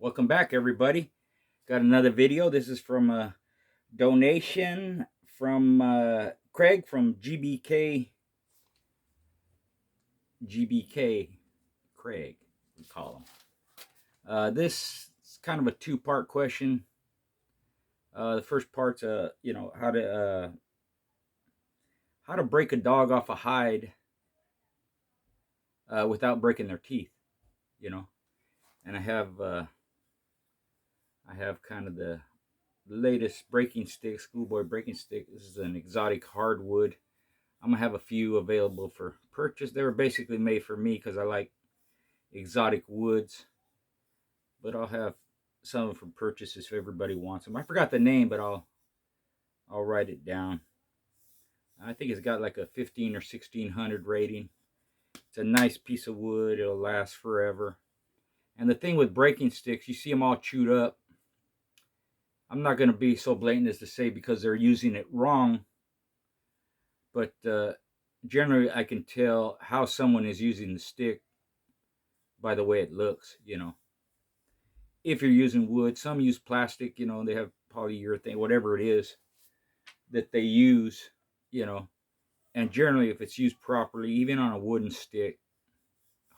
Welcome back, everybody. Got another video. This is from a donation from Craig from GBK Craig, we call him. This is kind of a two-part question. The first part's how to break a dog off a hide without breaking their teeth. You know, and I have kind of the latest breaking stick, schoolboy breaking stick. This is an exotic hardwood. I'm gonna have a few available for purchase. They were basically made for me because I like exotic woods, but I'll have some for purchase if everybody wants them. I forgot the name, but I'll write it down. I think it's got like a 15 or 1600 rating. It's a nice piece of wood. It'll last forever. And the thing with breaking sticks, you see them all chewed up. I'm not going to be so blatant as to say because they're using it wrong, but generally I can tell how someone is using the stick by the way it looks. If you're using wood, some use plastic. They have polyurethane, whatever it is that they use. And generally, if it's used properly, even on a wooden stick,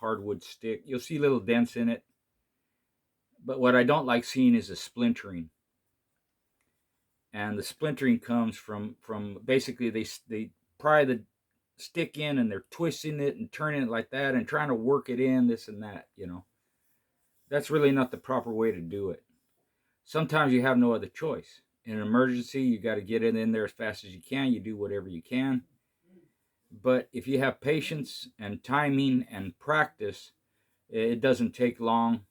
hardwood stick, you'll see little dents in it. But what I don't like seeing is the splintering. And the splintering comes from basically they pry the stick in and they're twisting it and turning it like that and trying to work it in, this and that. That's really not the proper way to do it. Sometimes you have no other choice. In an emergency, you got to get it in there as fast as you can. You do whatever you can. But if you have patience and timing and practice, it doesn't take long.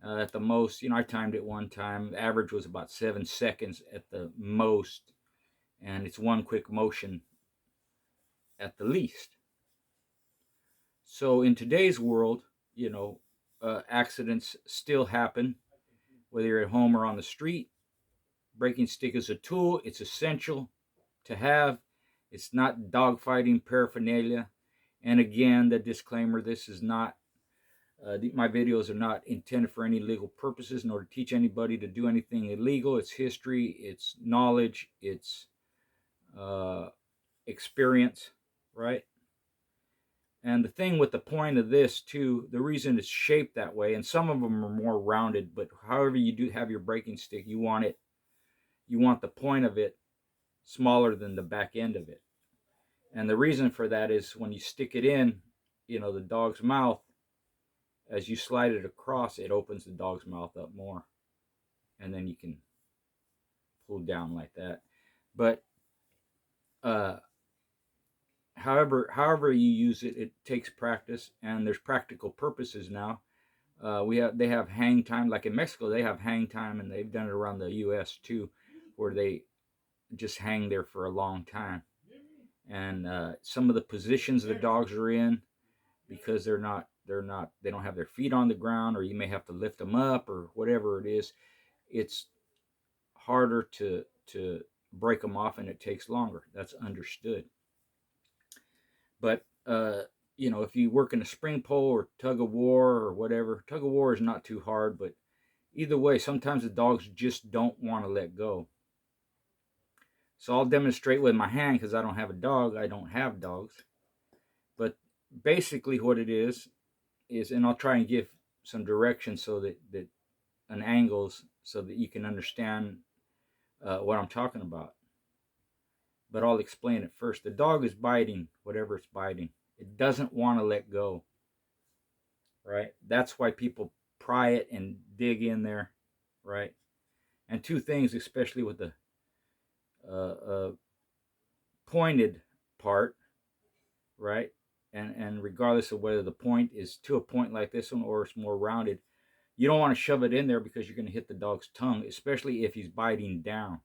At the most, I timed it one time. The average was about 7 seconds at the most. And it's one quick motion at the least. So in today's world, accidents still happen, whether you're at home or on the street. Breaking stick is a tool. It's essential to have. It's not dogfighting paraphernalia. And again, the disclaimer: this is not my videos are not intended for any legal purposes, nor to teach anybody to do anything illegal. It's history, it's knowledge, it's experience, right? And the thing with the point of this too, the reason it's shaped that way, and some of them are more rounded, but however you do have your breaking stick, you want the point of it smaller than the back end of it. And the reason for that is when you stick it in, the dog's mouth, as you slide it across, it opens the dog's mouth up more. And then you can pull down like that. But however you use it, it takes practice, and there's practical purposes now. They have hang time, like in Mexico, they have hang time, and they've done it around the U.S. too, where they just hang there for a long time. And some of the positions the dogs are in, because they don't have their feet on the ground, or you may have to lift them up, or whatever it is, it's harder to break them off, and it takes longer. That's understood. But if you work in a spring pole or tug of war or whatever, tug of war is not too hard, but either way, sometimes the dogs just don't want to let go. So I'll demonstrate with my hand because I don't have a dog. I don't have dogs. But basically what it is, and I'll try and give some direction so that an angles so that you can understand what I'm talking about. But I'll explain it first. The dog is biting whatever it's biting. It doesn't want to let go. Right? That's why people pry it and dig in there. Right? And two things, especially with the pointed part, right? And regardless of whether the point is to a point like this one or it's more rounded, you don't want to shove it in there because you're going to hit the dog's tongue, especially if he's biting down.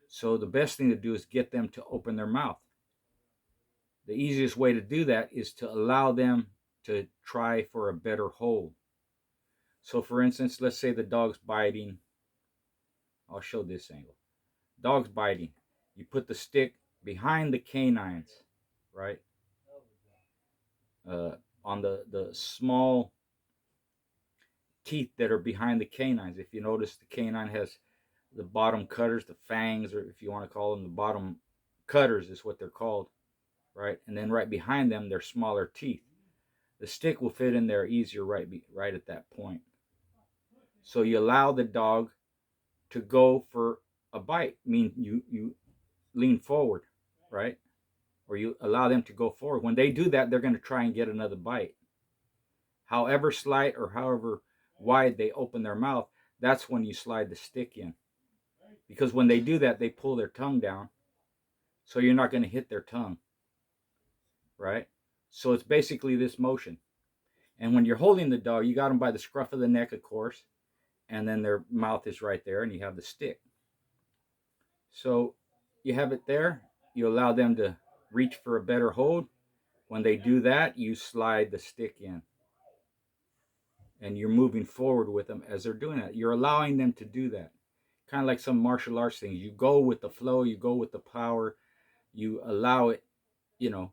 So the best thing to do is get them to open their mouth. The easiest way to do that is to allow them to try for a better hold. So for instance, let's say the dog's biting. I'll show this angle. Dog's biting. You put the stick behind the canines, right? On the small teeth that are behind the canines. If you notice, the canine has the bottom cutters, the fangs, or if you want to call them the bottom cutters, is what they're called, right? And then right behind them, they're smaller teeth. The stick will fit in there easier right at that point. So you allow the dog to go for a bite. I mean, you lean forward, right? Or you allow them to go forward. When they do that, they're going to try and get another bite. However slight or however wide they open their mouth, that's when you slide the stick in. Because when they do that, they pull their tongue down, so you're not going to hit their tongue, right? So it's basically this motion. And when you're holding the dog, you got them by the scruff of the neck, of course, and then their mouth is right there, and you have the stick. So you have it there. You allow them to reach for a better hold. When they do that, you slide the stick in. And you're moving forward with them as they're doing that. You're allowing them to do that. Kind of like some martial arts things. You go with the flow, you go with the power, you allow it, you know.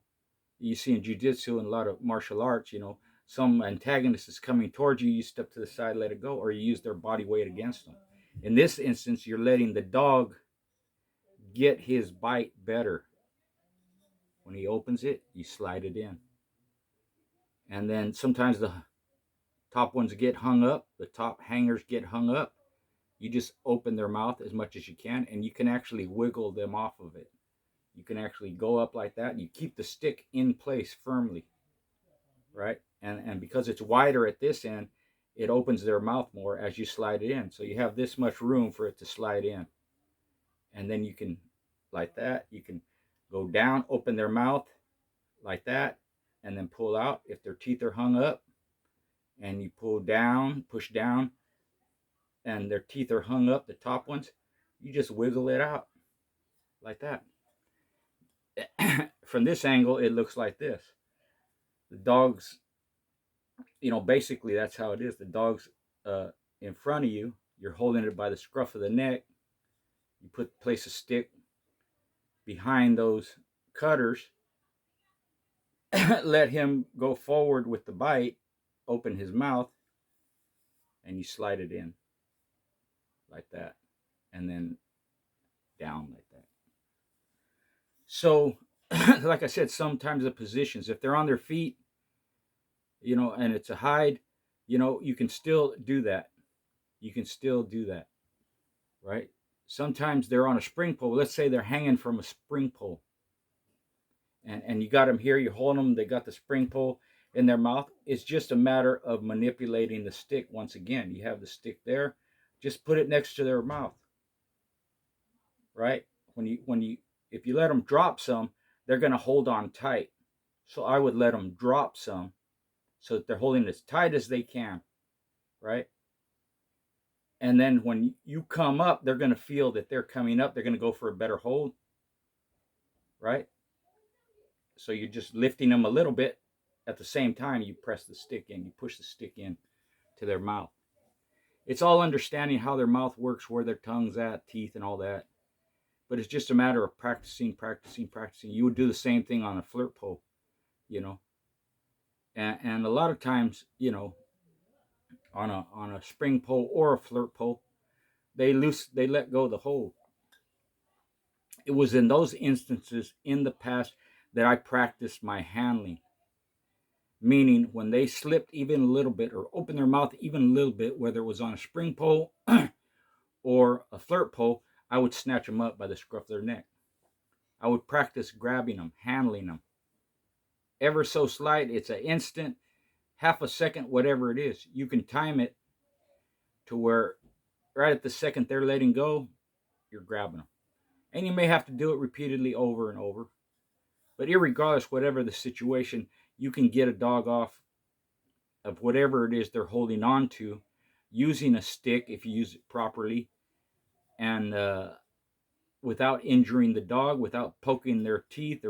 You see in jiu-jitsu and a lot of martial arts, you know, some antagonist is coming towards you, you step to the side, let it go, or you use their body weight against them. In this instance, you're letting the dog get his bite better. When he opens it, you slide it in. And then sometimes the top ones get hung up, the top hangers get hung up. You just open their mouth as much as you can, and you can actually wiggle them off of it. You can actually go up like that, and you keep the stick in place firmly, right? And because it's wider at this end, it opens their mouth more as you slide it in. So you have this much room for it to slide in. And then you can, like that, you can go down, open their mouth like that, and then pull out. If their teeth are hung up, and you pull down, push down, and their teeth are hung up, the top ones, you just wiggle it out like that. From this angle, it looks like this. The dog's, you know, basically that's how it is. The dog's in front of you. You're holding it by the scruff of the neck. You place a stick behind those cutters. Let him go forward with the bite. Open his mouth, and you slide it in like that, and then down like that. So, like I said, sometimes the positions, if they're on their feet, you know, and it's a hide, you know, you can still do that. You can still do that, right? Sometimes they're on a spring pole. Let's say they're hanging from a spring pole, and you got them here, you're holding them, they got the spring pole in their mouth. It's just a matter of manipulating the stick. Once again, you have the stick there, just put it next to their mouth, right? If you let them drop some, they're going to hold on tight. So I would let them drop some so that they're holding as tight as they can, right? And then when you come up, they're going to feel that they're coming up. They're going to go for a better hold, right? So you're just lifting them a little bit. At the same time, you press the stick in. You push the stick in to their mouth. It's all understanding how their mouth works, where their tongue's at, teeth, and all that. But it's just a matter of practicing. You would do the same thing on a flirt pole, you know. And a lot of times, you know, on a spring pole or a flirt pole, they let go of the hold. It was in those instances in the past that I practiced my handling. Meaning when they slipped even a little bit or opened their mouth even a little bit, whether it was on a spring pole or a flirt pole, I would snatch them up by the scruff of their neck. I would practice grabbing them, handling them. Ever so slight, it's an instant, half a second, whatever it is. You can time it to where right at the second they're letting go, you're grabbing them. And you may have to do it repeatedly over and over. But irregardless, whatever the situation, you can get a dog off of whatever it is they're holding on to using a stick if you use it properly, and without injuring the dog, without poking their teeth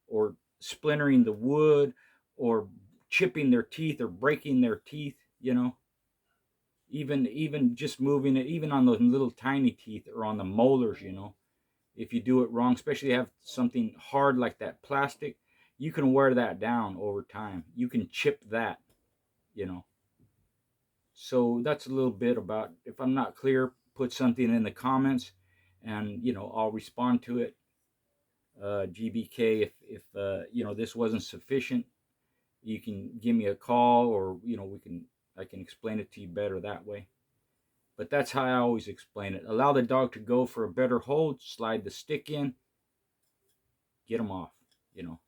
or splintering the wood or chipping their teeth or breaking their teeth, you know. Even just moving it, even on those little tiny teeth or on the molars, you know. If you do it wrong, especially if you have something hard like that plastic, you can wear that down over time. You can chip that, you know. So that's a little bit about, if I'm not clear, put something in the comments, and I'll respond to it. GBK, if this wasn't sufficient, you can give me a call, or I can explain it to you better that way. But that's how I always explain it. Allow the dog to go for a better hold, slide the stick in, get them off. You know,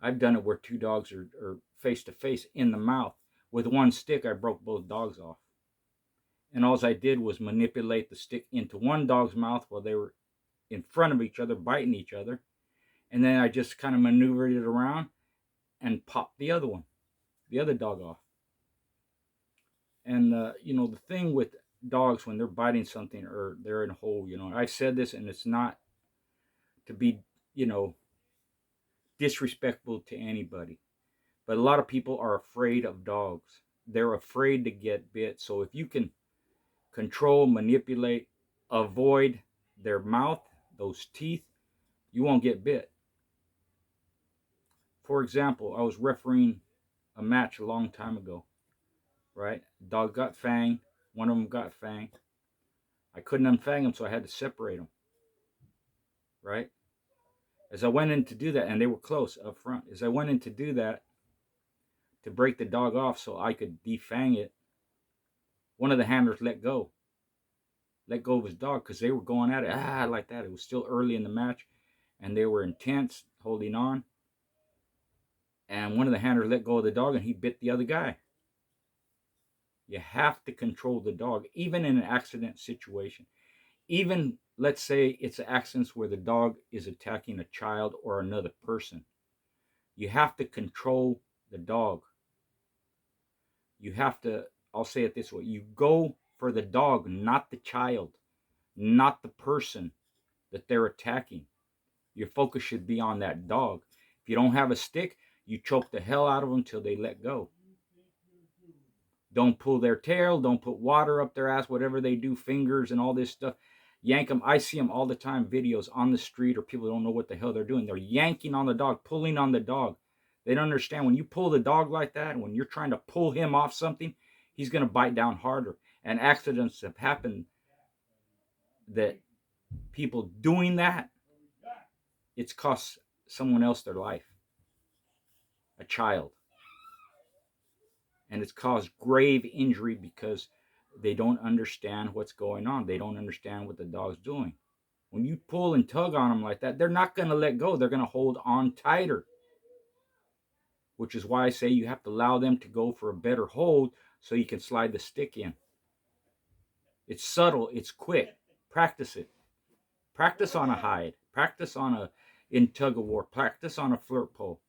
I've done it where two dogs are face to face in the mouth. With one stick, I broke both dogs off. And all I did was manipulate the stick into one dog's mouth while they were in front of each other, biting each other. And then I just kind of maneuvered it around and popped the other one, the other dog off. And, the thing with dogs when they're biting something or they're in a hole, I've said this, and it's not to be, disrespectful to anybody. But a lot of people are afraid of dogs. They're afraid to get bit. So if you can control, manipulate, avoid their mouth, those teeth, you won't get bit. For example, I was refereeing a match a long time ago, right? Dog got fanged. One of them got fanged. I couldn't unfang them, so I had to separate them, right? As I went in to do that, and they were close up front, as I went in to do that, to break the dog off so I could defang it, one of the handlers let go of his dog, because they were going at it, like that. It was still early in the match, and they were intense, holding on. And one of the handlers let go of the dog, and he bit the other guy. You have to control the dog, even in an accident situation. Even, let's say it's accidents where the dog is attacking a child or another person. You have to control the dog. You have to, I'll say it this way, you go for the dog, not the child, not the person that they're attacking. Your focus should be on that dog. If you don't have a stick, you choke the hell out of them until they let go. Don't pull their tail. Don't put water up their ass, whatever they do, fingers and all this stuff. Yank them. I see them all the time, videos on the street, or people don't know what the hell they're doing. They're yanking on the dog, pulling on the dog. They don't understand, when you pull the dog like that, and when you're trying to pull him off something, he's going to bite down harder. And accidents have happened that people doing that, it's cost someone else their life, a child. And it's caused grave injury because they don't understand what's going on. They don't understand what the dog's doing. When you pull and tug on them like that, they're not going to let go. They're going to hold on tighter. Which is why I say you have to allow them to go for a better hold so you can slide the stick in. It's subtle. It's quick. Practice it. Practice on a hide. Practice in tug of war. Practice on a flirt pole.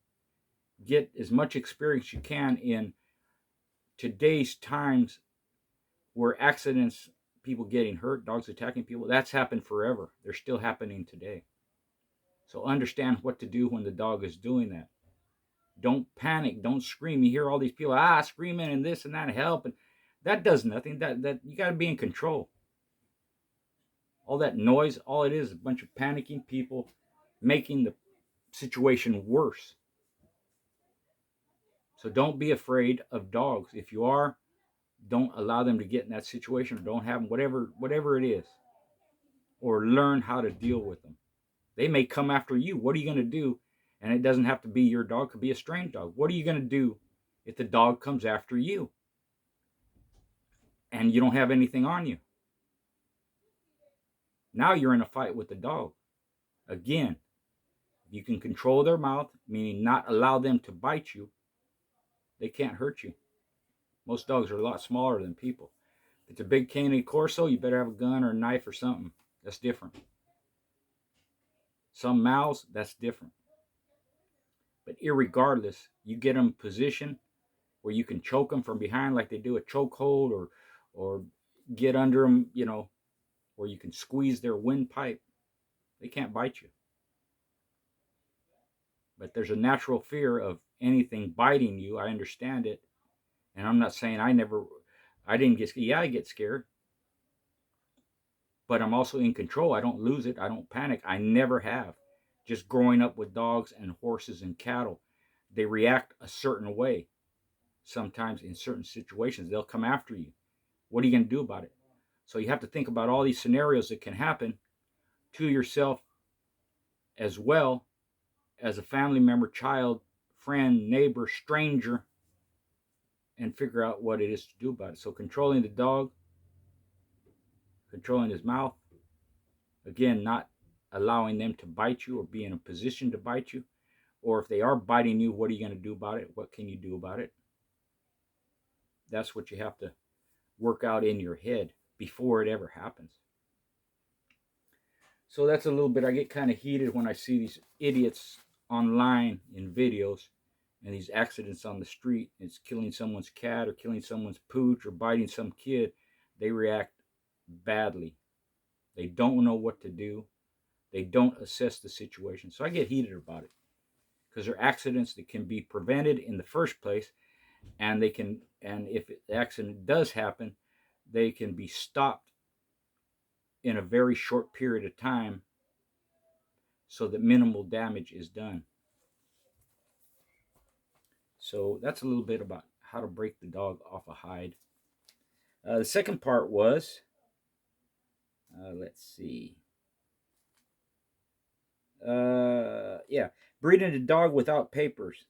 Get as much experience you can in today's times where accidents, people getting hurt, dogs attacking people, that's happened forever. They're still happening today. So understand what to do when the dog is doing that. Don't panic. Don't scream. You hear all these people screaming and this and that, help, and that does nothing. That you got to be in control. All that noise, all it is a bunch of panicking people making the situation worse. So don't be afraid of dogs. If you are, don't allow them to get in that situation, or don't have them, whatever it is, or learn how to deal with them. They may come after you. What are you going to do? And it doesn't have to be your dog. It could be a strange dog. What are you going to do if the dog comes after you and you don't have anything on you? Now you're in a fight with the dog. Again, you can control their mouth, meaning not allow them to bite you. They can't hurt you. Most dogs are a lot smaller than people. If it's a big Cane Corso, you better have a gun or a knife or something. That's different. Some Mals, that's different. But irregardless, you get them position where you can choke them from behind like they do a choke hold, or get under them, where you can squeeze their windpipe. They can't bite you. But there's a natural fear of anything biting you. I understand it. And I'm not saying I didn't get scared. Yeah, I get scared. But I'm also in control. I don't lose it. I don't panic. I never have. Just growing up with dogs and horses and cattle, they react a certain way. Sometimes in certain situations, they'll come after you. What are you going to do about it? So you have to think about all these scenarios that can happen to yourself as well as a family member, child, friend, neighbor, stranger, and figure out what it is to do about it. So controlling the dog, controlling his mouth, again, not allowing them to bite you or be in a position to bite you. Or if they are biting you, what are you going to do about it? What can you do about it? That's what you have to work out in your head before it ever happens. So that's a little bit, I get kind of heated when I see these idiots online in videos and these accidents on the street. It's killing someone's cat or killing someone's pooch or biting some kid. They react badly. They don't know what to do. They don't assess the situation. So I get heated about it because they're accidents that can be prevented in the first place, and if the accident does happen, they can be stopped in a very short period of time so that minimal damage is done. So that's a little bit about how to break the dog off a hide. The second part was, let's see. Breeding a dog without papers.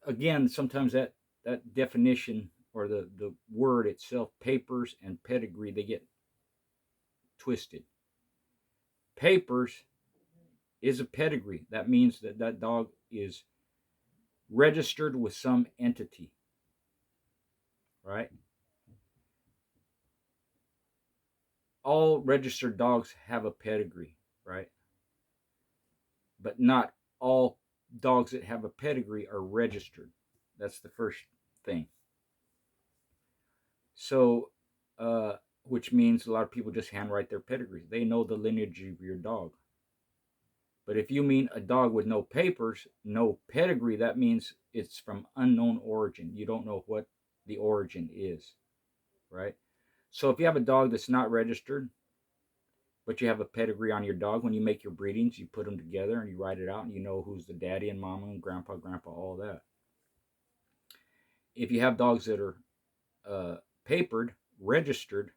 Again, sometimes that definition or the word itself, papers and pedigree, they get twisted. Papers is a pedigree. That means that dog is registered with some entity, right? All registered dogs have a pedigree, right? But not all dogs that have a pedigree are registered. That's the first thing. So, which means a lot of people just handwrite their pedigrees. They know the lineage of your dog. But if you mean a dog with no papers, no pedigree, that means it's from unknown origin. You don't know what the origin is, right? So if you have a dog that's not registered, but you have a pedigree on your dog, when you make your breedings, you put them together and you write it out and you know who's the daddy and mama and grandpa, all that. If you have dogs that are papered, registered,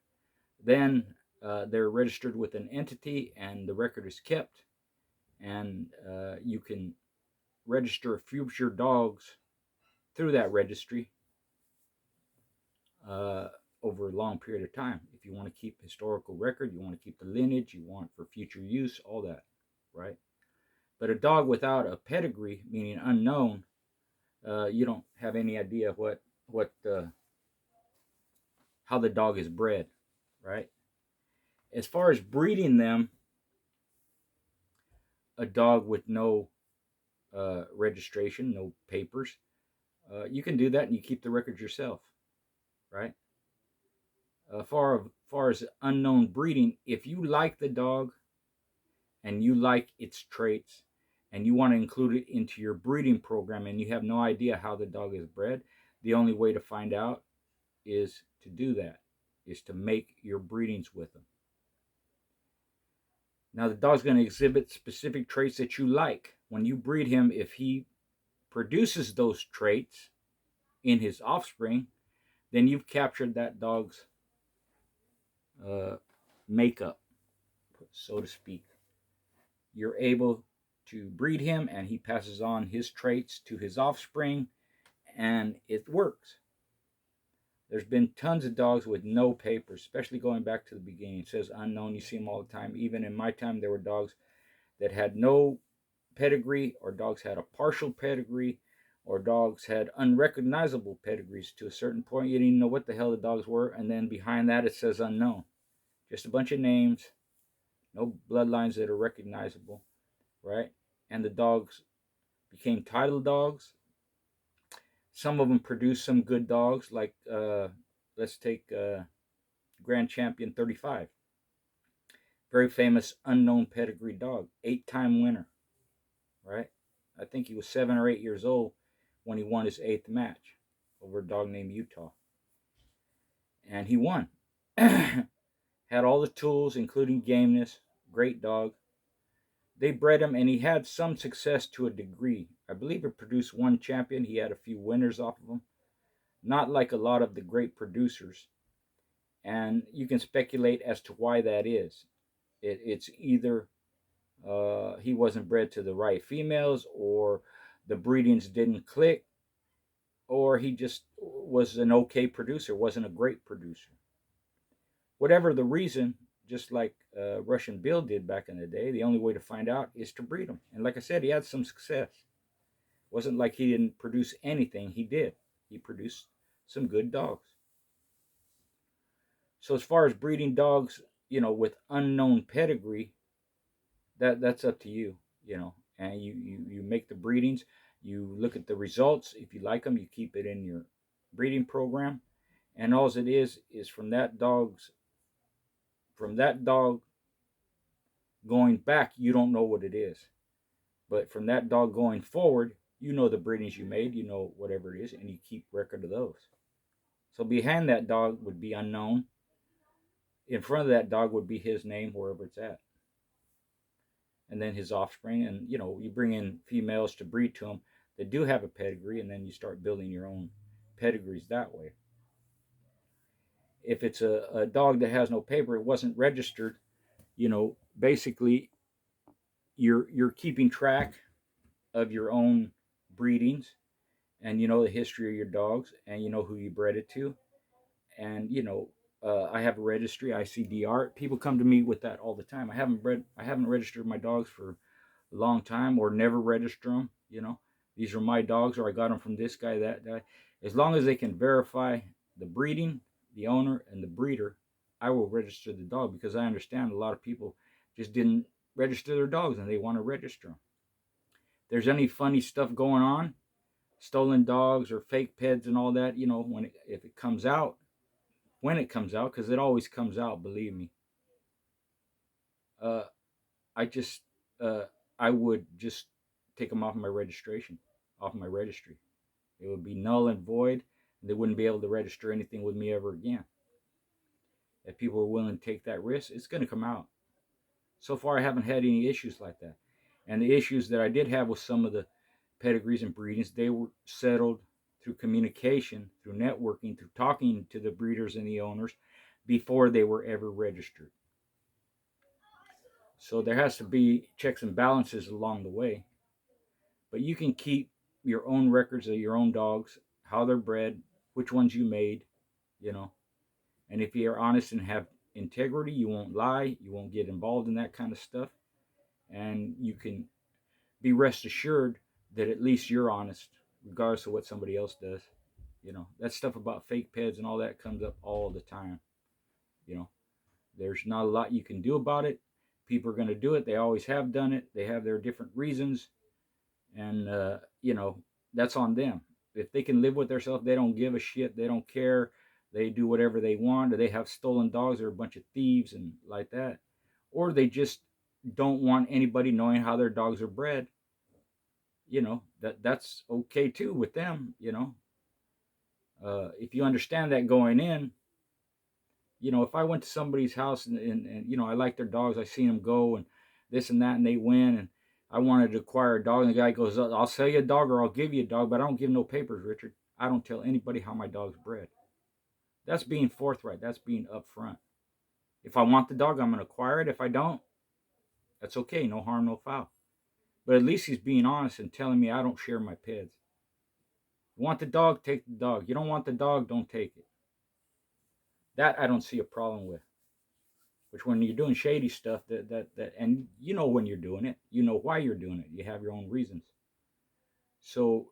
then they're registered with an entity and the record is kept. And you can register future dogs through that registry over a long period of time. If you want to keep historical record, you want to keep the lineage, you want for future use, all that, right? But a dog without a pedigree, meaning unknown, you don't have any idea how the dog is bred, right? As far as breeding them, a dog with no registration, no papers, you can do that and you keep the records yourself, right? Far as unknown breeding, if you like the dog and you like its traits and you want to include it into your breeding program and you have no idea how the dog is bred, the only way to find out is to do that, is to make your breedings with them. Now the dog's going to exhibit specific traits that you like. When you breed him, if he produces those traits in his offspring, then you've captured that dog's makeup, so to speak. You're able to breed him and he passes on his traits to his offspring and it works. There's been tons of dogs with no papers, especially going back to the beginning. It says unknown, you see them all the time. Even in my time, there were dogs that had no pedigree, or dogs had a partial pedigree, or dogs had unrecognizable pedigrees to a certain point. You didn't even know what the hell the dogs were. And then behind that, it says unknown. Just a bunch of names, no bloodlines that are recognizable, right? And the dogs became title dogs. Some of them produced some good dogs, like let's take Grand Champion 35. Very famous unknown pedigree dog, 8-time winner, right? I think he was 7 or 8 years old when he won his 8th match over a dog named Utah. And he won. Had all the tools, including gameness, great dog. They bred him and he had some success to a degree. I believe he produced one champion. He had a few winners off of him. not like a lot of the great producers. And you can speculate as to why that is. It's either he wasn't bred to the right females, or the breedings didn't click, or he just was an okay producer, wasn't a great producer. Whatever the reason, just like Russian Bill did back in the day, the only way to find out is to breed them. And like I said, he had some success. It wasn't like he didn't produce anything. He did. He produced some good dogs. So as far as breeding dogs, with unknown pedigree, that's up to you, and you make the breedings. You look at the results. If you like them, you keep it in your breeding program. And all it is from that dog going back, you don't know what it is. But from that dog going forward, you know the breedings you made, you know whatever it is, and you keep record of those. So behind that dog would be unknown. In front of that dog would be his name, wherever it's at. And then his offspring. And, you bring in females to breed to them that do have a pedigree, and then you start building your own pedigrees that way. If it's a dog that has no paper, it wasn't registered, basically you're keeping track of your own breedings, and you know the history of your dogs, and you know who you bred it to. And I have a registry, ICDR. People come to me with that all the time. I haven't registered my dogs for a long time, or never register them. These are my dogs, or I got them from this guy, that guy. As long as they can verify the breeding, the owner, and the breeder, I will register the dog, because I understand a lot of people just didn't register their dogs, and they want to register them. If there's any funny stuff going on, stolen dogs or fake peds and all that, if it comes out, when it comes out, because it always comes out, believe me, uh, I just uh, I would just take them off my registration, off my registry. It would be null and void. And they wouldn't be able to register anything with me ever again. If people are willing to take that risk, it's going to come out. So far, I haven't had any issues like that. And the issues that I did have with some of the pedigrees and breedings, they were settled through communication, through networking, through talking to the breeders and the owners before they were ever registered. So there has to be checks and balances along the way. But you can keep your own records of your own dogs, how they're bred, which ones you made, you know. And if you're honest and have integrity, you won't lie, you won't get involved in that kind of stuff. And you can be rest assured that at least you're honest, regardless of what somebody else does. That stuff about fake peds and all that comes up all the time. You know, there's not a lot you can do about it. People are going to do it. They always have done it. They have their different reasons. And, that's on them. If they can live with themselves, they don't give a shit. They don't care. They do whatever they want. Or they have stolen dogs. They're a bunch of thieves and like that. Or they just don't want anybody knowing how their dogs are bred. That's okay too with them. If you understand that going in, if I went to somebody's house and I like their dogs, I seen them go and this and that, and they win, and I wanted to acquire a dog, and the guy goes, I'll sell you a dog or I'll give you a dog, but I don't give no papers, Richard. I don't tell anybody how my dog's bred. That's being forthright. That's being upfront. If I want the dog, I'm going to acquire it. If I don't, that's okay. No harm, no foul. But at least he's being honest and telling me I don't share my peds. You want the dog, take the dog. You don't want the dog, don't take it. That I don't see a problem with. Which when you're doing shady stuff, and when you're doing it, you know why you're doing it. You have your own reasons. So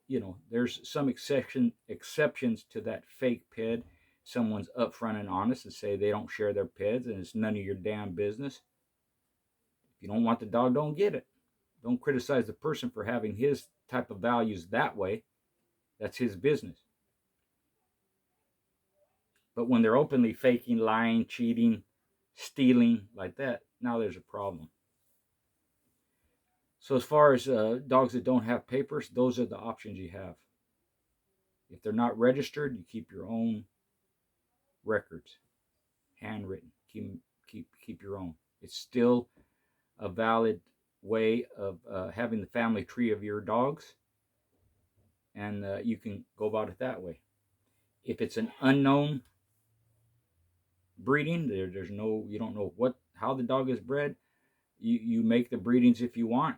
there's some exceptions to that fake ped. Someone's upfront and honest and say they don't share their peds and it's none of your damn business. If you don't want the dog, don't get it. Don't criticize the person for having his type of values that way. That's his business. But when they're openly faking, lying, cheating, stealing like that, now there's a problem. So as far as dogs that don't have papers, those are the options you have. If they're not registered, you keep your own records, handwritten. Keep your own. It's still a valid way of having the family tree of your dogs, and you can go about it that way. If it's an unknown breeding, there's no, you don't know how the dog is bred. You make the breedings if you want,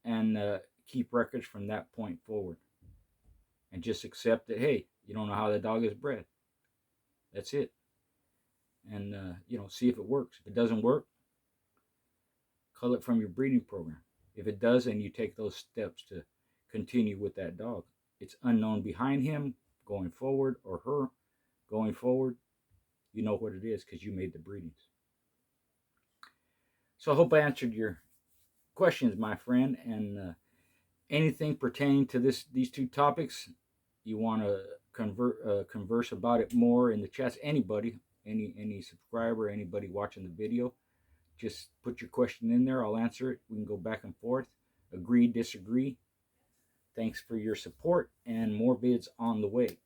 and keep records from that point forward, and just accept that, hey, you don't know how the dog is bred. That's it. And see if it works. If it doesn't work, cull it from your breeding program. If it does, and you take those steps to continue with that dog, it's unknown behind him going forward or her going forward. You know what it is because you made the breedings. So I hope I answered your questions, my friend, and anything pertaining to these two topics, you want to converse about it more in the chats. Anybody, any subscriber, anybody watching the video, just put your question in there. I'll answer it. We can go back and forth, agree, disagree. Thanks for your support, and more vids on the way.